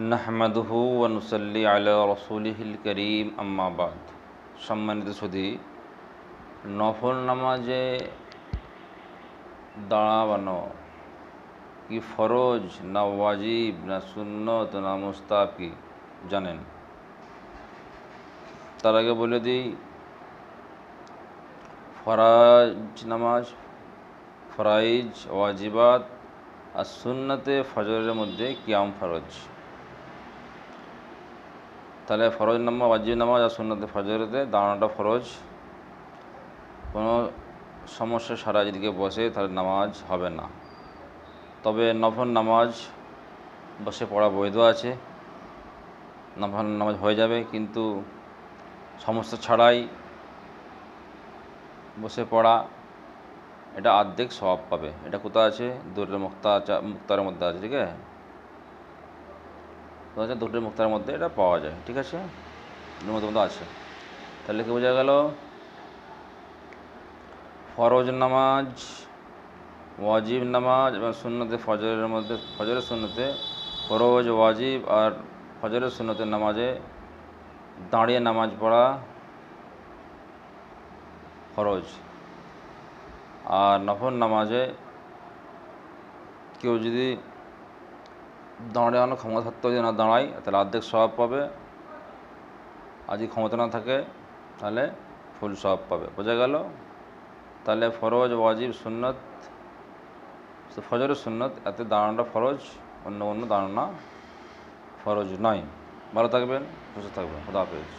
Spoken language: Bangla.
নাহমাদুহু ওয়া নুসাল্লি আলা রাসূলিহিল কারীম আম্মা বাদ। সম্মানিত সুধী, নফল নামাজে দাঁড়ানো কি ফরজ না ওয়াজিব না সুন্নত না মুস্তাহাব কি জানেন? তার আগে বলে দিই, ফরাইজ ওয়াজিবাত আর সুন্নতে ফজরের মধ্যে কিয়াম ফরজ। তাহলে ফরজ নামাজ, ওয়াজিব নামাজ আর সুন্নতে ফজরেতে দাঁড়ানোটা ফরজ। কোনো সমস্যা সারা যেদিকে বসে তাহলে নামাজ হবে না। তবে নফল নামাজ বসে পড়া বৈধ আছে, নফল নামাজ হয়ে যাবে, কিন্তু সমস্যা ছাড়াই বসে পড়া এটা অর্ধেক সওয়াব পাবে। এটা কোথায় আছে? দুরের মুক্তারের মধ্যে আছে, ঠিক আছে? দুরের মুক্তারের মধ্যে এটা পাওয়া যায়, ঠিক আছে? দুটোর মধ্যে আছে। তাহলে কি বোঝা গেল? ফরজ নামাজ, ওয়াজিব নামাজ এবং সুন্নতে ফজরের মধ্যে, ফজরের সুন্নতে, ফরজ ওয়াজিব আর ফজরের সুন্নতের নামাজে দাঁড়িয়ে নামাজ পড়া ফরজ। আর নফল নামাজে কেউ যদি দাঁড়ানো ক্ষমতা থাকতেও যদি না দাঁড়ায় তাহলে অর্ধেক সওয়াব পাবে, আর যদি ক্ষমতা না থাকে তাহলে ফুল সওয়াব পাবে। বোঝা গেল? তাহলে ফরজ ওয়াজিব সুন্নত, ফজরের সুন্নত এতে দাঁড়ানোটা ফরজ, অন্য দাঁড়ানো ফরজ নয়। ভালো থাকবেন, সুস্থ থাকবেন। খুদা হাফেজ।